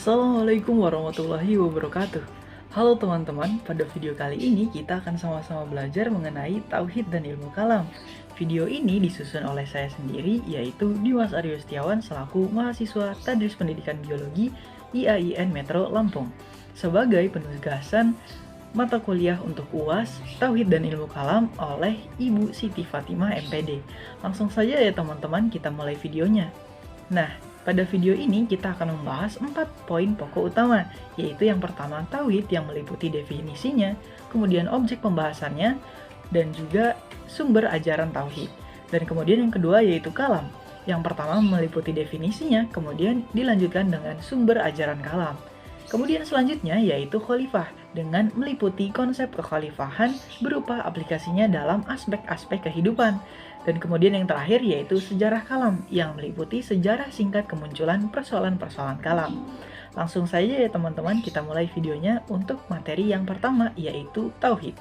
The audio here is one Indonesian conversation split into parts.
Assalamualaikum warahmatullahi wabarakatuh. Halo teman-teman, pada video kali ini kita akan sama-sama belajar mengenai tauhid dan ilmu kalam. Video ini disusun oleh saya sendiri, yaitu Dimas Aryo Setiawan selaku mahasiswa Tadris Pendidikan Biologi IAIN Metro Lampung. Sebagai penugasan mata kuliah untuk UAS, Tauhid dan Ilmu Kalam oleh Ibu Siti Fatimah MPD. Langsung saja ya teman-teman, kita mulai videonya. Nah, pada video ini kita akan membahas 4 poin pokok utama, yaitu yang pertama tauhid yang meliputi definisinya, kemudian objek pembahasannya, dan juga sumber ajaran tauhid. Dan kemudian yang kedua yaitu kalam. Yang pertama meliputi definisinya, kemudian dilanjutkan dengan sumber ajaran kalam. Kemudian selanjutnya yaitu khalifah dengan meliputi konsep kekhalifahan berupa aplikasinya dalam aspek-aspek kehidupan. Dan kemudian yang terakhir yaitu sejarah kalam yang meliputi sejarah singkat kemunculan persoalan-persoalan kalam. Langsung saja ya teman-teman, kita mulai videonya untuk materi yang pertama yaitu tauhid.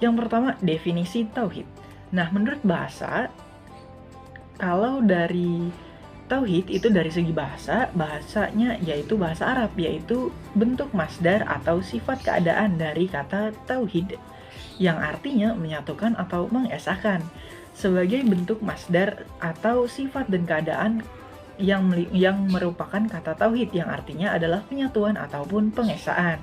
Yang pertama, definisi tauhid. Nah, menurut bahasa, kalau dari tauhid itu dari segi bahasanya yaitu bahasa Arab, yaitu bentuk masdar atau sifat keadaan dari kata tauhid, yang artinya menyatukan atau mengesahkan. Sebagai bentuk masdar atau sifat dan keadaan yang merupakan kata tauhid, yang artinya adalah penyatuan ataupun pengesaan.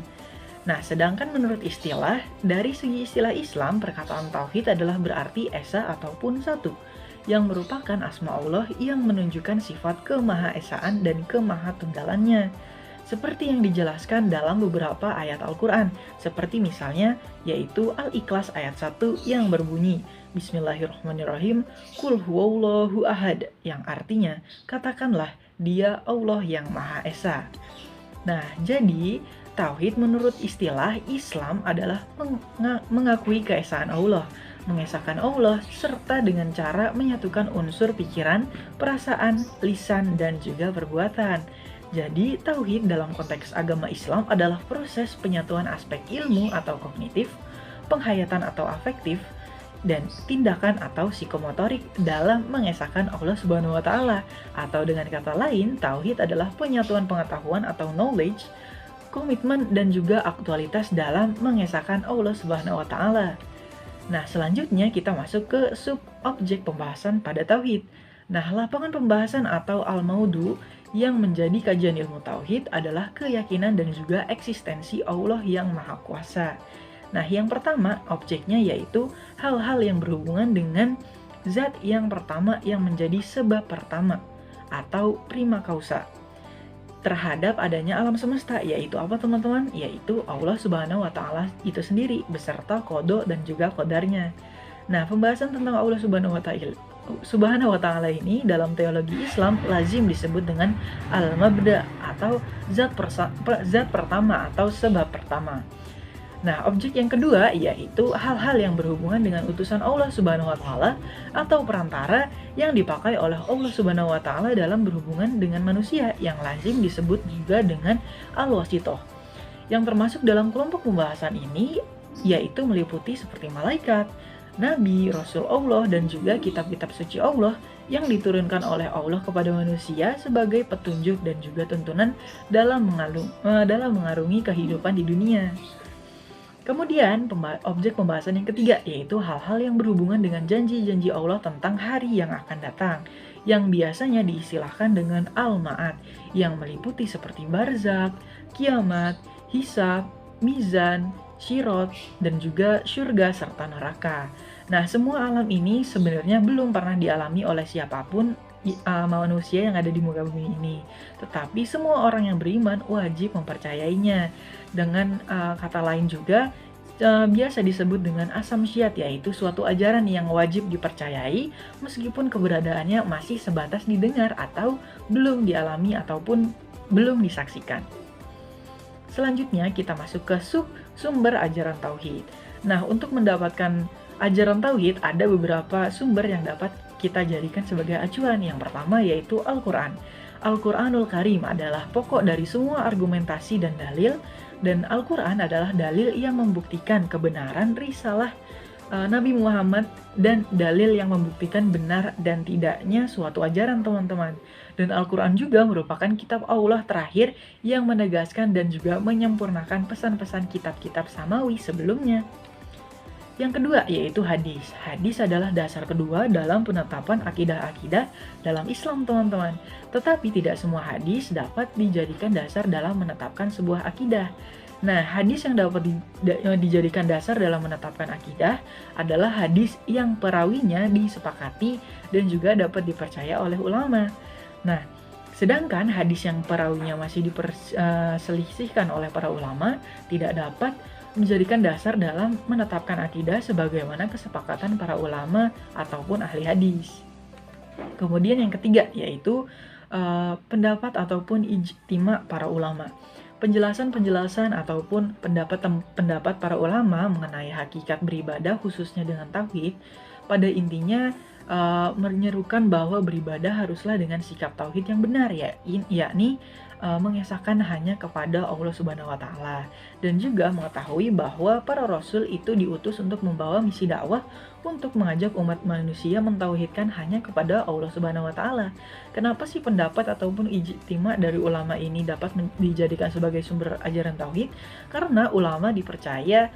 Nah, sedangkan menurut istilah, dari segi istilah Islam, perkataan tauhid adalah berarti esa ataupun satu, yang merupakan asma Allah yang menunjukkan sifat kemahaesaan dan kemahatunggalannya. Seperti yang dijelaskan dalam beberapa ayat Al-Quran, seperti misalnya yaitu Al-Ikhlas ayat 1 yang berbunyi Bismillahirrahmanirrahim, Qul huwallahu ahad, yang artinya katakanlah dia Allah yang Maha Esa. Nah, jadi tauhid menurut istilah Islam adalah mengakui keesaan Allah, mengesahkan Allah, serta dengan cara menyatukan unsur pikiran, perasaan, lisan, dan juga perbuatan. Jadi, tauhid dalam konteks agama Islam adalah proses penyatuan aspek ilmu atau kognitif, penghayatan atau afektif, dan tindakan atau psikomotorik dalam mengesahkan Allah Subhanahu wa Ta'ala. Atau dengan kata lain, tauhid adalah penyatuan pengetahuan atau knowledge, komitmen, dan juga aktualitas dalam mengesahkan Allah Subhanahu wa Ta'ala. Nah, selanjutnya kita masuk ke sub-objek pembahasan pada tauhid. Nah, lapangan pembahasan atau al-maudu yang menjadi kajian ilmu tauhid adalah keyakinan dan juga eksistensi Allah yang Maha Kuasa. Nah, yang pertama, objeknya yaitu hal-hal yang berhubungan dengan zat yang pertama yang menjadi sebab pertama atau prima causa terhadap adanya alam semesta, yaitu apa teman-teman? Yaitu Allah Subhanahu wa Ta'ala itu sendiri beserta qada dan juga qadarnya. Nah, pembahasan tentang Allah Subhanahu wa Ta'ala ini dalam teologi Islam lazim disebut dengan al-mabda atau zat pertama atau sebab pertama. Nah, objek yang kedua yaitu hal-hal yang berhubungan dengan utusan Allah Subhanahu wa Ta'ala atau perantara yang dipakai oleh Allah Subhanahu wa Ta'ala dalam berhubungan dengan manusia, yang lazim disebut juga dengan al-wasithah. Yang termasuk dalam kelompok pembahasan ini yaitu meliputi seperti malaikat, Nabi, Rasul Allah, dan juga kitab-kitab suci Allah yang diturunkan oleh Allah kepada manusia sebagai petunjuk dan juga tuntunan dalam mengarungi kehidupan di dunia. Kemudian, objek pembahasan yang ketiga yaitu hal-hal yang berhubungan dengan janji-janji Allah tentang hari yang akan datang, yang biasanya diistilahkan dengan al-ma'ad, yang meliputi seperti barzak, kiamat, hisab, mizan, Syirot, dan juga surga serta neraka. Nah, semua alam ini sebenarnya belum pernah dialami oleh siapapun manusia yang ada di muka bumi ini. Tetapi semua orang yang beriman wajib mempercayainya. Dengan kata lain juga, biasa disebut dengan asamsyat, yaitu suatu ajaran yang wajib dipercayai meskipun keberadaannya masih sebatas didengar atau belum dialami ataupun belum disaksikan. Selanjutnya kita masuk ke sumber ajaran tauhid. Nah, untuk mendapatkan ajaran tauhid ada beberapa sumber yang dapat kita jadikan sebagai acuan. Yang pertama yaitu Al-Quran. Al-Quranul Karim adalah pokok dari semua argumentasi dan dalil, dan Al-Quran adalah dalil yang membuktikan kebenaran risalah Nabi Muhammad dan dalil yang membuktikan benar dan tidaknya suatu ajaran, teman-teman. Dan Al-Quran juga merupakan kitab Allah terakhir yang menegaskan dan juga menyempurnakan pesan-pesan kitab-kitab samawi sebelumnya. Yang kedua yaitu hadis. Hadis adalah dasar kedua dalam penetapan akidah-akidah dalam Islam, teman-teman. Tetapi tidak semua hadis dapat dijadikan dasar dalam menetapkan sebuah akidah. Nah, hadis yang dapat dijadikan dasar dalam menetapkan akidah adalah hadis yang perawinya disepakati dan juga dapat dipercaya oleh ulama. Nah, sedangkan hadis yang perawinya masih diperselisihkan oleh para ulama tidak dapat menjadikan dasar dalam menetapkan akidah sebagaimana kesepakatan para ulama ataupun ahli hadis. Kemudian yang ketiga yaitu pendapat ataupun ijtima para ulama. Penjelasan-penjelasan ataupun pendapat para ulama mengenai hakikat beribadah khususnya dengan tauhid pada intinya menyerukan bahwa beribadah haruslah dengan sikap tauhid yang benar, yakni mengesahkan hanya kepada Allah Subhanahu wa Ta'ala, dan juga mengetahui bahwa para rasul itu diutus untuk membawa misi dakwah untuk mengajak umat manusia mentauhidkan hanya kepada Allah Subhanahu wa Ta'ala. Kenapa sih pendapat ataupun ijtima dari ulama ini dapat dijadikan sebagai sumber ajaran tauhid? Karena ulama dipercaya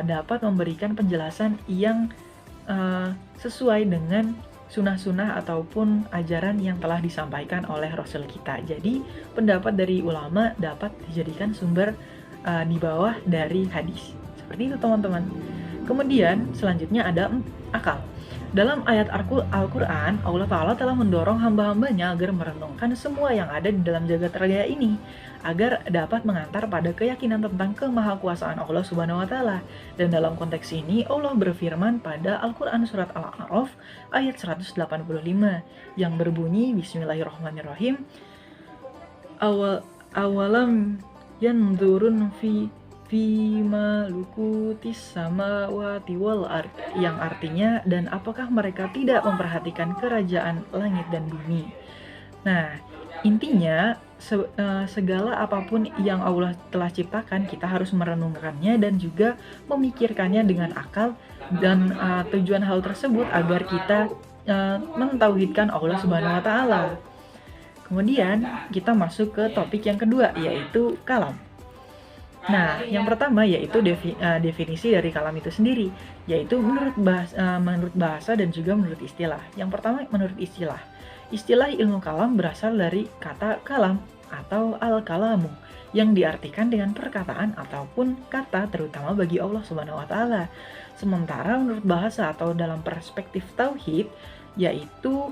dapat memberikan penjelasan yang sesuai dengan sunnah-sunnah ataupun ajaran yang telah disampaikan oleh Rasul kita. Jadi pendapat dari ulama dapat dijadikan sumber di bawah dari hadis. Seperti itu, teman-teman. Kemudian selanjutnya ada akal. Dalam ayat Al-Quran, Allah Ta'ala telah mendorong hamba-hambanya agar merenungkan semua yang ada di dalam jagat raya ini, agar dapat mengantar pada keyakinan tentang kemahakuasaan Allah Subhanahu wa Ta'ala. Dan dalam konteks ini, Allah berfirman pada Al-Quran surat Al-A'raf ayat 185 yang berbunyi, Bismillahirrahmanirrahim, awalam yanzurun fi malukutis samawati wal ard, yang artinya, dan apakah mereka tidak memperhatikan kerajaan langit dan bumi. Nah, intinya segala apapun yang Allah telah ciptakan, kita harus merenungkannya dan juga memikirkannya dengan akal, dan tujuan hal tersebut agar kita mentauhidkan Allah Subhanahu wa Ta'ala. Kemudian kita masuk ke topik yang kedua, yaitu kalam. Nah, yang pertama yaitu definisi dari kalam itu sendiri, yaitu menurut bahasa dan juga menurut istilah. Yang pertama menurut istilah. Istilah ilmu kalam berasal dari kata kalam atau al-kalamu yang diartikan dengan perkataan ataupun kata, terutama bagi Allah Subhanahu wa Ta'ala. Sementara menurut bahasa atau dalam perspektif tauhid, yaitu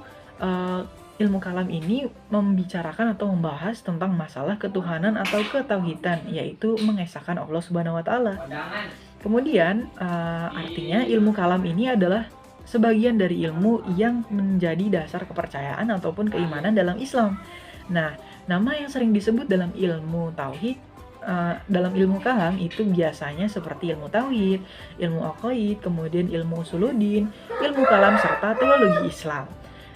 ilmu kalam ini membicarakan atau membahas tentang masalah ketuhanan atau ketauhidan, yaitu mengesahkan Allah Subhanahu wa Ta'ala. Kemudian artinya ilmu kalam ini adalah sebagian dari ilmu yang menjadi dasar kepercayaan ataupun keimanan dalam Islam. Nah, nama yang sering disebut dalam ilmu tauhid, dalam ilmu kalam itu biasanya seperti ilmu tauhid, ilmu aqaid, kemudian ilmu usuluddin, ilmu kalam serta teologi Islam.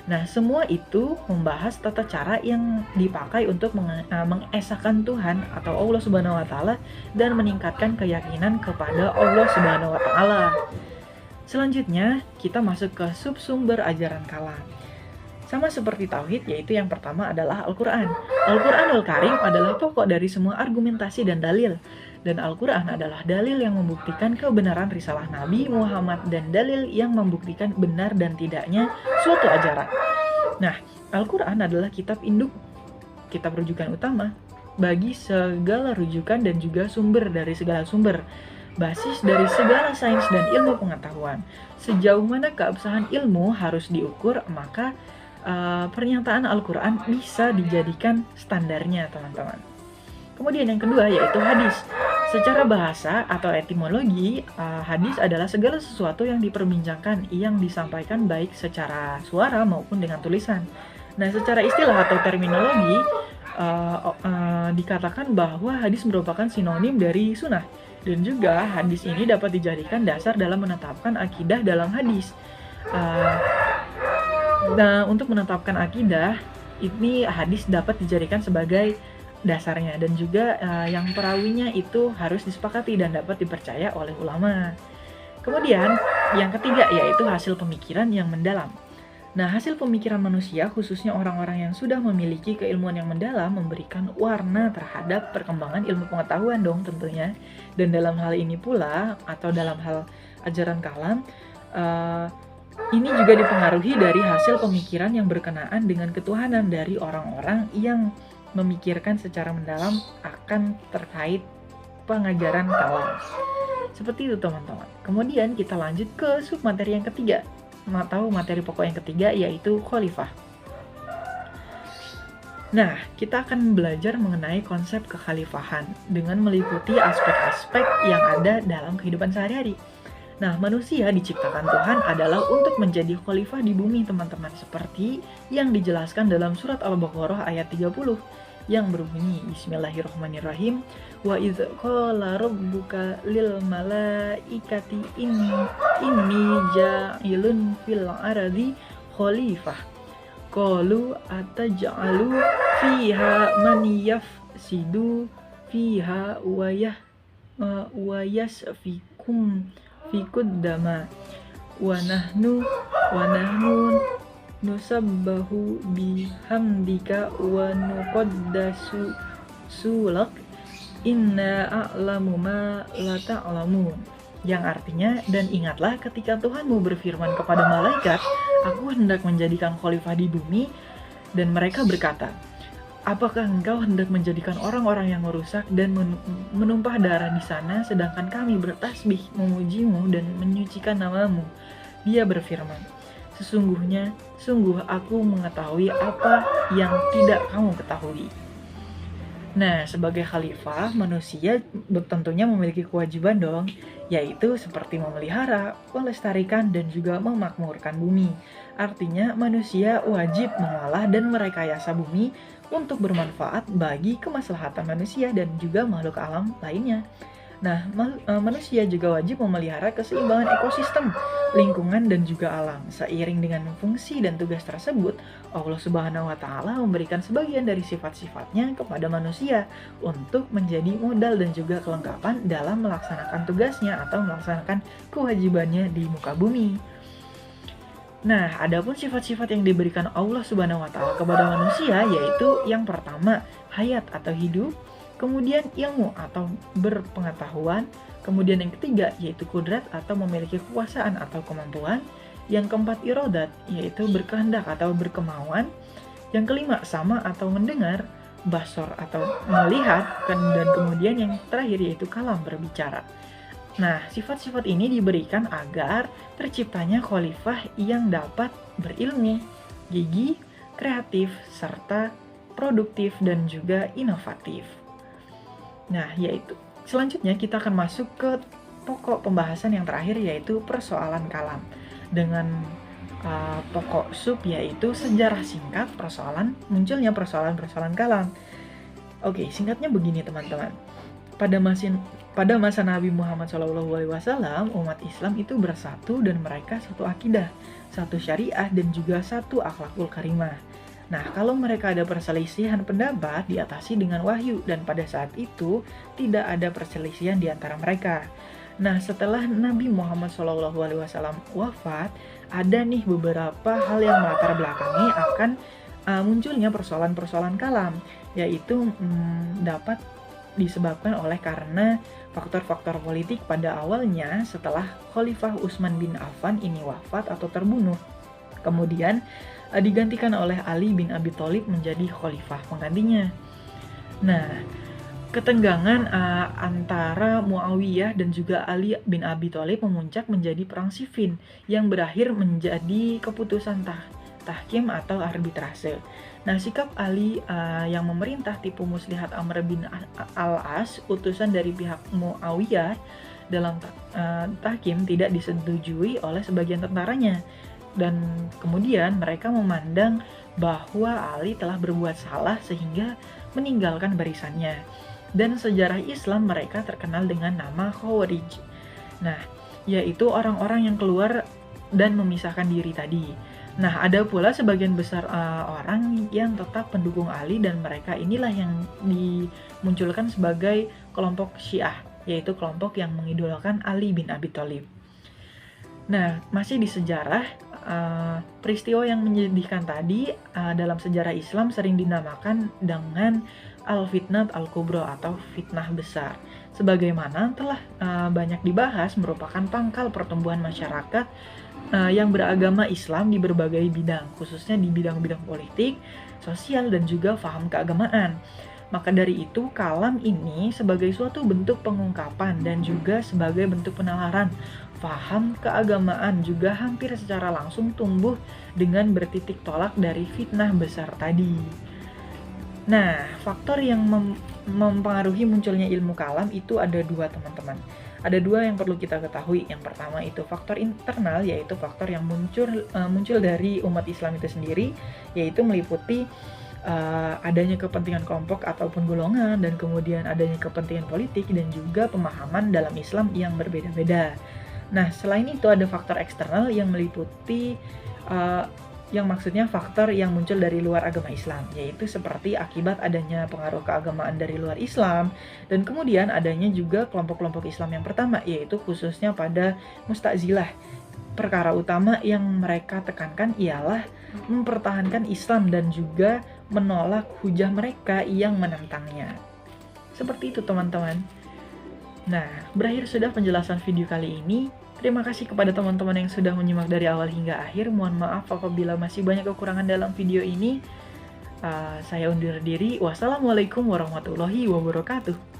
Nah, semua itu membahas tata cara yang dipakai untuk mengesahkan Tuhan atau Allah Subhanahu wa Ta'ala dan meningkatkan keyakinan kepada Allah Subhanahu wa Ta'ala. Selanjutnya, kita masuk ke subsumber ajaran kalam. Sama seperti tauhid, yaitu yang pertama adalah Al-Quran. Al-Quranul Karim adalah pokok dari semua argumentasi dan dalil. Dan Al-Quran adalah dalil yang membuktikan kebenaran risalah Nabi Muhammad dan dalil yang membuktikan benar dan tidaknya suatu ajaran. Nah, Al-Quran adalah kitab induk, kitab rujukan utama bagi segala rujukan dan juga sumber dari segala sumber, basis dari segala sains dan ilmu pengetahuan. Sejauh mana keabsahan ilmu harus diukur, maka pernyataan Al-Quran bisa dijadikan standarnya, teman-teman. Kemudian yang kedua yaitu hadis. Secara bahasa atau etimologi, hadis adalah segala sesuatu yang diperbincangkan, yang disampaikan baik secara suara maupun dengan tulisan. Nah, secara istilah atau terminologi, dikatakan bahwa hadis merupakan sinonim dari sunnah. Dan juga hadis ini dapat dijadikan dasar dalam menetapkan akidah dalam hadis. Nah, untuk menetapkan akidah, ini hadis dapat dijadikan sebagai dasarnya, dan juga yang perawinya itu harus disepakati dan dapat dipercaya oleh ulama. Kemudian Yang ketiga yaitu hasil pemikiran yang mendalam. Nah, hasil pemikiran manusia, khususnya orang-orang yang sudah memiliki keilmuan yang mendalam, memberikan warna terhadap perkembangan ilmu pengetahuan dong tentunya. Dan dalam hal ini pula, atau dalam hal ajaran kalam, ini juga dipengaruhi dari hasil pemikiran yang berkenaan dengan ketuhanan dari orang-orang yang memikirkan secara mendalam akan terkait pengajaran kalam. Seperti itu teman-teman. Kemudian kita lanjut ke submateri yang ketiga, atau materi pokok yang ketiga, yaitu khalifah. Nah, kita akan belajar mengenai konsep kekhalifahan dengan meliputi aspek-aspek yang ada dalam kehidupan sehari-hari. Nah, manusia diciptakan Tuhan adalah untuk menjadi khalifah di bumi, teman-teman, seperti yang dijelaskan dalam surat Al-Baqarah ayat 30 yang berbunyi Bismillahirrahmanirrahim, wa idz qala rabbuka lil malaikati inni ja'ilun fil ardi khalifah qalu ataj'alu fiha man yafsidu fiha wa yasfikum fikud-dama wa nahnu nusabbahu bihamdika wa nuqaddasu sulak inna a'lamu ma la ta'lamun, yang artinya, dan ingatlah ketika Tuhanmu berfirman kepada malaikat, aku hendak menjadikan khalifah di bumi, dan mereka berkata, apakah engkau hendak menjadikan orang-orang yang merusak dan menumpah darah di sana, sedangkan kami bertasbih memujimu dan menyucikan namamu? Dia berfirman, sungguh aku mengetahui apa yang tidak kamu ketahui. Nah, sebagai khalifah, manusia tentunya memiliki kewajiban dong, yaitu seperti memelihara, melestarikan, dan juga memakmurkan bumi. Artinya, manusia wajib mengolah dan merekayasa bumi untuk bermanfaat bagi kemaslahatan manusia dan juga makhluk alam lainnya. Nah, manusia juga wajib memelihara keseimbangan ekosistem, lingkungan, dan juga alam. Seiring dengan fungsi dan tugas tersebut, Allah Subhanahu wa Ta'ala memberikan sebagian dari sifat-sifatnya kepada manusia untuk menjadi modal dan juga kelengkapan dalam melaksanakan tugasnya atau melaksanakan kewajibannya di muka bumi. Nah, adapun sifat-sifat yang diberikan Allah Subhanahu wa Ta'ala kepada manusia yaitu yang pertama, hayat atau hidup, kemudian ilmu atau berpengetahuan, kemudian yang ketiga yaitu kudrat atau memiliki kekuasaan atau kemampuan, yang keempat irodat yaitu berkehendak atau berkemauan, yang kelima sama atau mendengar, basor atau melihat, dan kemudian yang terakhir yaitu kalam, berbicara. Nah, sifat-sifat ini diberikan agar terciptanya khalifah yang dapat berilmu, gigih, kreatif, serta produktif dan juga inovatif. Nah, yaitu selanjutnya kita akan masuk ke pokok pembahasan yang terakhir, yaitu persoalan kalam dengan pokok sub yaitu sejarah singkat munculnya persoalan kalam. Oke, singkatnya begini teman-teman. Pada masa Nabi Muhammad SAW, umat Islam itu bersatu dan mereka satu akidah, satu syariah, dan juga satu akhlakul karimah. Nah, kalau mereka ada perselisihan pendapat diatasi dengan wahyu, dan pada saat itu tidak ada perselisihan di antara mereka. Nah, setelah Nabi Muhammad SAW wafat, ada nih beberapa hal yang melatar belakangi akan munculnya persoalan-persoalan kalam, yaitu dapat disebabkan oleh karena faktor-faktor politik pada awalnya setelah Khalifah Utsman bin Affan ini wafat atau terbunuh. Kemudian digantikan oleh Ali bin Abi Thalib menjadi khalifah penggantinya. Nah, ketenggangan antara Muawiyah dan juga Ali bin Abi Thalib memuncak menjadi perang Siffin yang berakhir menjadi keputusan tahkim atau arbitrase. Nah, sikap Ali yang memerintah tipu muslihat Amr bin al-As, utusan dari pihak Muawiyah dalam tahkim, tidak disetujui oleh sebagian tentaranya. Dan kemudian mereka memandang bahwa Ali telah berbuat salah sehingga meninggalkan barisannya. Dan sejarah Islam mereka terkenal dengan nama Khawarij. Nah, yaitu orang-orang yang keluar dan memisahkan diri tadi. Nah, ada pula sebagian besar orang yang tetap pendukung Ali, dan mereka inilah yang dimunculkan sebagai kelompok Syiah, yaitu kelompok yang mengidolakan Ali bin Abi Thalib. Nah, masih di sejarah, peristiwa yang menyedihkan tadi, dalam sejarah Islam sering dinamakan dengan Al-Fitnat Al-Kubra atau fitnah besar. Sebagaimana telah banyak dibahas, merupakan pangkal pertumbuhan masyarakat yang beragama Islam di berbagai bidang, khususnya di bidang-bidang politik, sosial, dan juga faham keagamaan. Maka dari itu, kalam ini sebagai suatu bentuk pengungkapan dan juga sebagai bentuk penalaran faham keagamaan juga hampir secara langsung tumbuh dengan bertitik tolak dari fitnah besar tadi. Nah, faktor yang mempengaruhi munculnya ilmu kalam itu ada dua, teman-teman. Ada dua yang perlu kita ketahui. Yang pertama itu faktor internal, yaitu faktor yang muncul dari umat Islam itu sendiri, yaitu meliputi adanya kepentingan kelompok ataupun golongan, dan kemudian adanya kepentingan politik dan juga pemahaman dalam Islam yang berbeda-beda. Nah, selain itu ada faktor eksternal yang meliputi yang maksudnya faktor yang muncul dari luar agama Islam, yaitu seperti akibat adanya pengaruh keagamaan dari luar Islam, dan kemudian adanya juga kelompok-kelompok Islam yang pertama, yaitu khususnya pada Mu'tazilah. Perkara utama yang mereka tekankan ialah mempertahankan Islam dan juga menolak hujah mereka yang menentangnya. Seperti itu, teman-teman. Nah, berakhir sudah penjelasan video kali ini. Terima kasih kepada teman-teman yang sudah menyimak dari awal hingga akhir. Mohon maaf apabila masih banyak kekurangan dalam video ini. Saya undur diri. Wassalamualaikum warahmatullahi wabarakatuh.